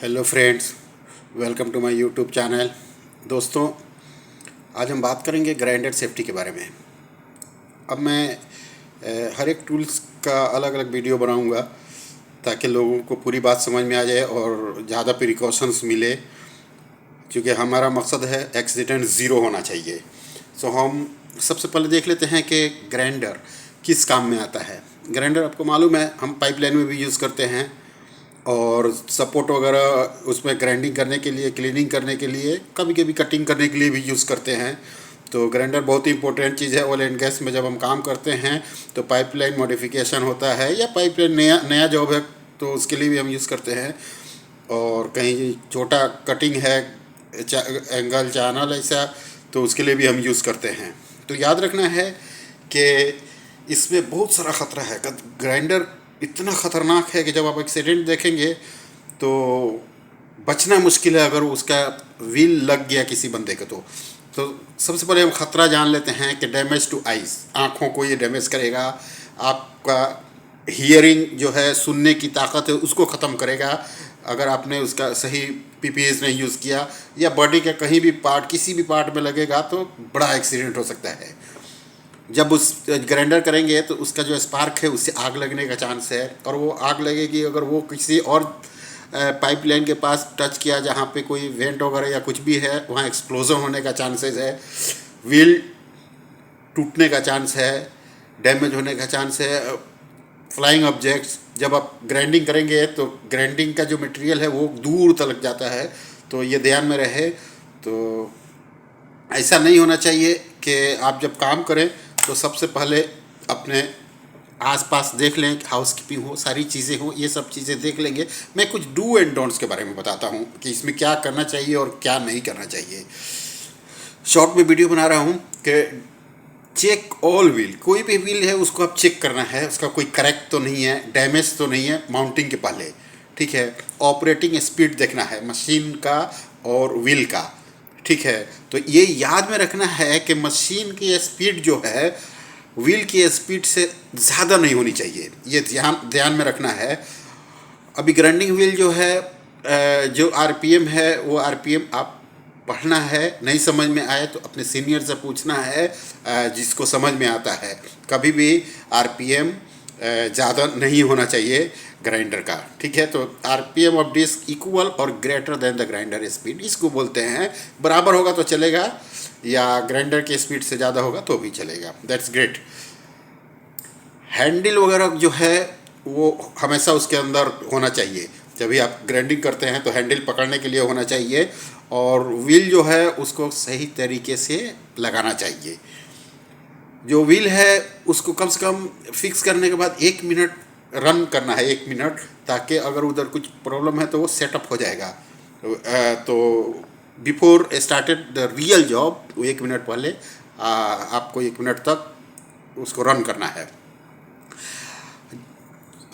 Hello friends, welcome to my YouTube channel. दोस्तों, आज हम बात करेंगे ग्राइंडर सेफ्टी के बारे में। अब मैं हर एक टूल्स का अलग अलग वीडियो बनाऊंगा ताकि लोगों को पूरी बात समझ में आ जाए और ज़्यादा प्रिकॉशंस मिले, क्योंकि हमारा मकसद है एक्सीडेंट ज़ीरो होना चाहिए। सो हम सबसे पहले देख लेते हैं कि ग्राइंडर किस काम में आता है। ग्राइंडर आपको मालूम है, हम पाइपलाइन में भी यूज़ करते हैं और सपोर्ट वगैरह उसमें ग्राइंडिंग करने के लिए, क्लीनिंग करने के लिए, कभी कभी कटिंग करने के लिए भी यूज़ करते हैं। तो ग्राइंडर बहुत ही इंपॉर्टेंट चीज़ है। ऑयल एंड गैस में जब हम काम करते हैं तो पाइपलाइन मॉडिफिकेशन होता है या पाइपलाइन नया नया जॉब है तो उसके लिए भी हम यूज़ करते हैं। और कहीं छोटा कटिंग है, एंगल चैनल ऐसा, तो उसके लिए भी हम यूज़ करते हैं। तो याद रखना है कि इसमें बहुत सारा ख़तरा है। ग्राइंडर इतना ख़तरनाक है कि जब आप एक्सीडेंट देखेंगे तो बचना मुश्किल है अगर उसका व्हील लग गया किसी बंदे के। तो सबसे पहले हम ख़तरा जान लेते हैं कि डैमेज टू आइज़, आँखों को ये डैमेज करेगा। आपका हियरिंग जो है, सुनने की ताकत है, उसको ख़त्म करेगा अगर आपने उसका सही पीपीएस नहीं यूज़ किया, या बॉडी के कहीं भी पार्ट, किसी भी पार्ट में लगेगा तो बड़ा एक्सीडेंट हो सकता है। जब उस ग्राइंडर करेंगे तो उसका जो स्पार्क है उससे आग लगने का चांस है, और वो आग लगेगी अगर वो किसी और पाइपलाइन के पास टच किया जहाँ पे कोई वेंट वगैरह या कुछ भी है, वहाँ एक्सप्लोजन होने का चांसेस है, व्हील टूटने का चांस है, डैमेज होने का चांस है। फ्लाइंग ऑब्जेक्ट्स, जब आप ग्राइंडिंग करेंगे तो ग्राइंडिंग का जो मटेरियल है वो दूर तक जाता है, तो ये ध्यान में रहे। तो ऐसा नहीं होना चाहिए कि आप जब काम करें तो सबसे पहले अपने आसपास देख लें, हाउसकीपिंग हो, सारी चीज़ें हो, ये सब चीज़ें देख लेंगे। मैं कुछ डू एंड डोंट्स के बारे में बताता हूँ कि इसमें क्या करना चाहिए और क्या नहीं करना चाहिए। शॉर्ट में वीडियो बना रहा हूँ कि चेक ऑल व्हील, कोई भी व्हील है उसको आप चेक करना है, उसका कोई करेक्ट तो नहीं है, डैमेज तो नहीं है माउंटिंग के पहले, ठीक है। ऑपरेटिंग स्पीड देखना है मशीन का और व्हील का, ठीक है। तो ये याद में रखना है कि मशीन की स्पीड जो है व्हील की स्पीड से ज़्यादा नहीं होनी चाहिए, ये ध्यान ध्यान में रखना है। अभी ग्राइंडिंग व्हील जो है, जो आरपीएम है वो आरपीएम आप पढ़ना है। नहीं समझ में आए तो अपने सीनियर से पूछना है, जिसको समझ में आता है। कभी भी आरपीएम ज़्यादा नहीं होना चाहिए ग्राइंडर का, ठीक है। तो आरपीएम ऑफ डिस्क इक्वल और greater than the grinder speed, इसको बोलते हैं। बराबर होगा तो चलेगा, या ग्राइंडर की स्पीड से ज़्यादा होगा तो भी चलेगा। That's great. हैंडल वगैरह जो है वो हमेशा उसके अंदर होना चाहिए। जब भी आप ग्राइंडिंग करते हैं तो हैंडल पकड़ने के लिए होना चाहिए, और व्हील जो है उसको सही तरीके से लगाना चाहिए। जो व्हील है उसको कम से कम फिक्स करने के बाद 1 मिनट रन करना है, 1 मिनट, ताकि अगर उधर कुछ प्रॉब्लम है तो वो सेटअप हो जाएगा। तो before started the real job, 1 minute पहले आपको 1 मिनट तक उसको रन करना है।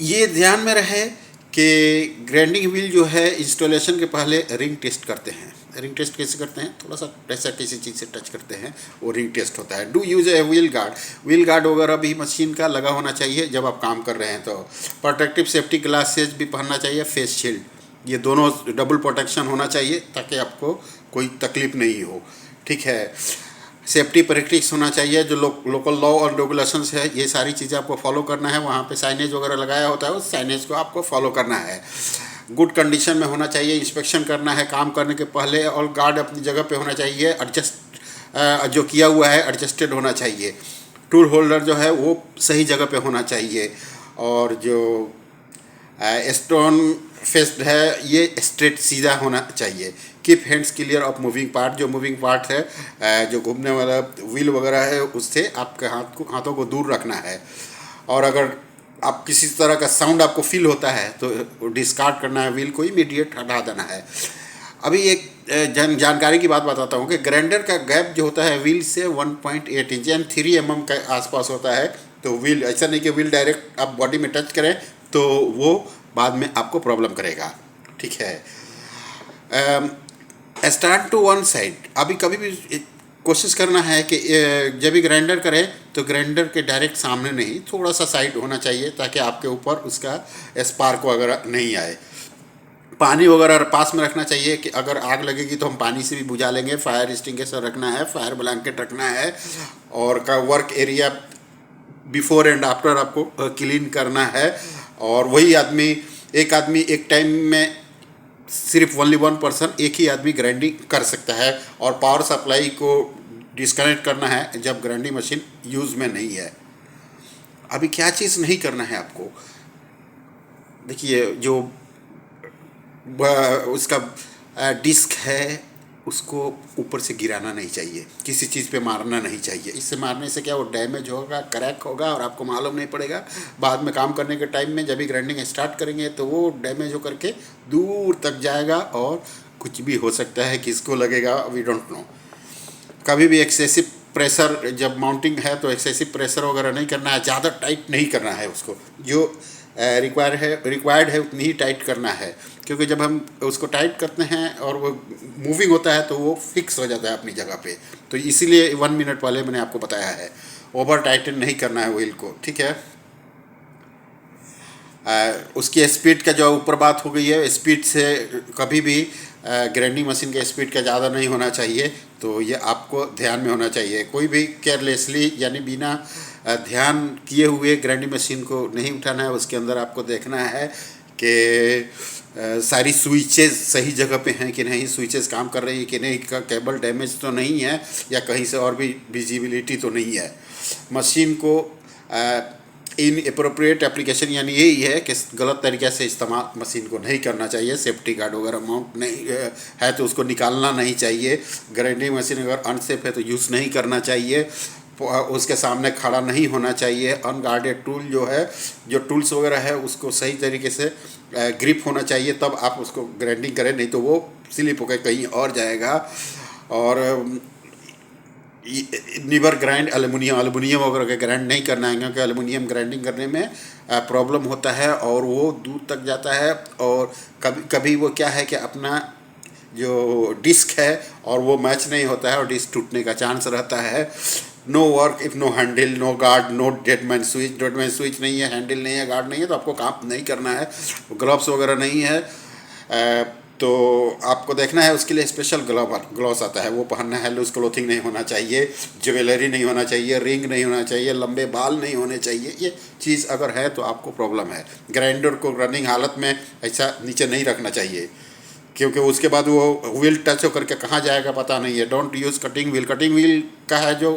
ये ध्यान में रहे कि ग्राइंडिंग व्हील जो है इंस्टॉलेशन के पहले रिंग टेस्ट करते हैं। रिंग टेस्ट कैसे करते हैं? थोड़ा सा ऐसा किसी चीज़ से टच करते हैं, वो रिंग टेस्ट होता है। Do use a wheel guard, wheel guard वगैरह भी मशीन का लगा होना चाहिए जब आप काम कर रहे हैं। तो प्रोटेक्टिव सेफ्टी ग्लासेज भी पहनना चाहिए, फेस शील्ड, ये दोनों डबल प्रोटेक्शन होना चाहिए ताकि आपको कोई तकलीफ नहीं हो, ठीक है। सेफ्टी प्रैक्टिस होना चाहिए, जो लोकल लॉ और रेगुलेशंस है, ये सारी चीज़ें आपको फॉलो करना है। वहाँ पे साइनेज वगैरह लगाया होता है, उस साइनेज को आपको फॉलो करना है। गुड कंडीशन में होना चाहिए, इंस्पेक्शन करना है काम करने के पहले, और गार्ड अपनी जगह पे होना चाहिए, एडजस्ट जो किया हुआ है एडजस्टेड होना चाहिए। टूल होल्डर जो है वो सही जगह पे होना चाहिए, और जो स्टोन फेस्ड है ये स्ट्रेट सीधा होना चाहिए। Keep hands clear of moving part, जो मूविंग पार्ट है, जो घूमने वाला व्हील वगैरह है, उससे आपके हाथों को दूर रखना है। और अगर आप किसी तरह का साउंड आपको फील होता है तो डिस्कार्ड करना है, व्हील को इमीडिएट हटा देना है। अभी एक जानकारी की बात बताता हूँ कि ग्राइंडर का गैप जो होता है व्हील से 1.8 इंच यानी 3 mm के आसपास होता है। तो व्हील, ऐसा नहीं कि व्हील डायरेक्ट आप बॉडी में टच करें तो वो बाद में आपको प्रॉब्लम करेगा, ठीक है। स्टार्ट टू वन साइड, अभी कभी भी कोशिश करना है कि जब भी ग्राइंडर करें तो ग्राइंडर के डायरेक्ट सामने नहीं, थोड़ा सा साइड होना चाहिए ताकि आपके ऊपर उसका स्पार्क वगैरह नहीं आए। पानी वगैरह पास में रखना चाहिए कि अगर आग लगेगी तो हम पानी से भी बुझा लेंगे। फायर एक्सटिंग्विशर रखना है, फायर ब्लैंकेट रखना है, और का work area before and after आपको क्लीन करना है। और वही आदमी एक आदमी एक टाइम में सिर्फ ओनली वन पर्सन एक ही आदमी ग्राइंडिंग कर सकता है। और पावर सप्लाई को डिस्कनेक्ट करना है जब ग्राइंडिंग मशीन यूज़ में नहीं है। अभी क्या चीज़ नहीं करना है आपको, देखिए जो उसका डिस्क है उसको ऊपर से गिराना नहीं चाहिए, किसी चीज़ पे मारना नहीं चाहिए। इससे मारने से क्या वो डैमेज होगा, क्रैक होगा और आपको मालूम नहीं पड़ेगा। बाद में काम करने के टाइम में जब भी ग्राइंडिंग स्टार्ट करेंगे तो वो डैमेज हो करके दूर तक जाएगा और कुछ भी हो सकता है, किसको लगेगा वी डोंट नो। कभी भी एक्सेसिव प्रेशर जब माउंटिंग है तो एक्सेसिव प्रेशर वगैरह नहीं करना है, ज़्यादा टाइट नहीं करना है उसको। जो रिक्वायर्ड है उतनी ही टाइट करना है, क्योंकि जब हम उसको टाइट करते हैं और वो मूविंग होता है तो वो फिक्स हो जाता है अपनी जगह पे। तो इसीलिए 1 मिनट पहले मैंने आपको बताया है, ओवर टाइटन नहीं करना है व्हील को, ठीक है। उसकी स्पीड का जो ऊपर बात हो गई है, स्पीड से कभी भी ग्राइंडिंग मशीन के स्पीड का ज़्यादा नहीं होना चाहिए। तो ये आपको ध्यान में होना चाहिए। कोई भी केयरलेसली यानी बिना ध्यान किए हुए ग्राइंडिंग मशीन को नहीं उठाना है। उसके अंदर आपको देखना है कि सारी स्विचेस सही जगह पे हैं कि नहीं, स्विचेस काम कर रही है कि नहीं, का केबल डैमेज तो नहीं है या कहीं से और भी विजिबिलिटी तो नहीं है। मशीन को इन अप्रोप्रिएट एप्लीकेशन यानी यही है कि गलत तरीके से इस्तेमाल मशीन को नहीं करना चाहिए। सेफ्टी गार्ड वगैरह माउंट नहीं है तो उसको निकालना नहीं चाहिए। ग्राइंडिंग मशीन अगर अनसेफ है तो यूज़ नहीं करना चाहिए। उसके सामने खड़ा नहीं होना चाहिए। अनगार्डेड टूल जो है, जो टूल्स वगैरह है उसको सही तरीके से ग्रिप होना चाहिए, तब आप उसको ग्राइंडिंग करें, नहीं तो वो स्लिप होकर कहीं और जाएगा। और नीवर ग्राइंड एलुमिनियम वगैरह का ग्राइंड नहीं करना है, क्योंकि एलुमिनियम ग्राइंडिंग करने में प्रॉब्लम होता है और वो दूर तक जाता है। और कभी कभी वो क्या है कि अपना जो डिस्क है और वो मैच नहीं होता है और डिस्क टूटने का चांस रहता है। No work if no handle, no guard, no deadman switch. Deadman switch नहीं है, हैंडल नहीं है, गार्ड नहीं है तो आपको काम नहीं करना है। ग्लव्स वगैरह नहीं है तो आपको देखना है, उसके लिए स्पेशल ग्लव्स आता है वो पहनना है। लूज क्लोथिंग नहीं होना चाहिए, ज्वेलरी नहीं होना चाहिए, रिंग नहीं होना चाहिए, लंबे बाल नहीं होने चाहिए। ये चीज़ अगर है तो आपको प्रॉब्लम है। ग्राइंडर को रनिंग हालत में ऐसा नीचे नहीं रखना चाहिए, क्योंकि उसके बाद वो व्हील टच होकर के कहाँ जाएगा पता नहीं है। Don't use cutting wheel. Cutting wheel का है, जो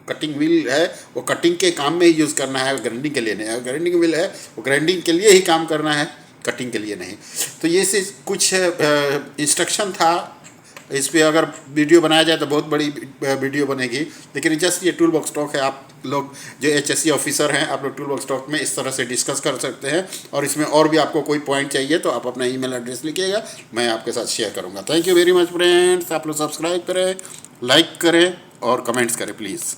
कटिंग व्हील है वो कटिंग के काम में ही यूज़ करना है, ग्राइंडिंग के लिए नहीं। ग्राइंडिंग व्हील है वो ग्राइंडिंग के लिए ही काम करना है, कटिंग के लिए नहीं। तो ये से कुछ इंस्ट्रक्शन था। इस पर अगर वीडियो बनाया जाए तो बहुत बड़ी वीडियो बनेगी, लेकिन जस्ट ये टूल बॉक्स टॉक है। आप लोग जो HSC ऑफिसर हैं, आप लोग टूल बॉक्स टॉक में इस तरह से डिस्कस कर सकते हैं। और इसमें और भी आपको कोई पॉइंट चाहिए तो आप अपना ईमेल एड्रेस लिखिएगा, मैं आपके साथ शेयर करूँगा। Thank you very much friends. आप लोग सब्सक्राइब करें, लाइक करें और कमेंट्स करें प्लीज़।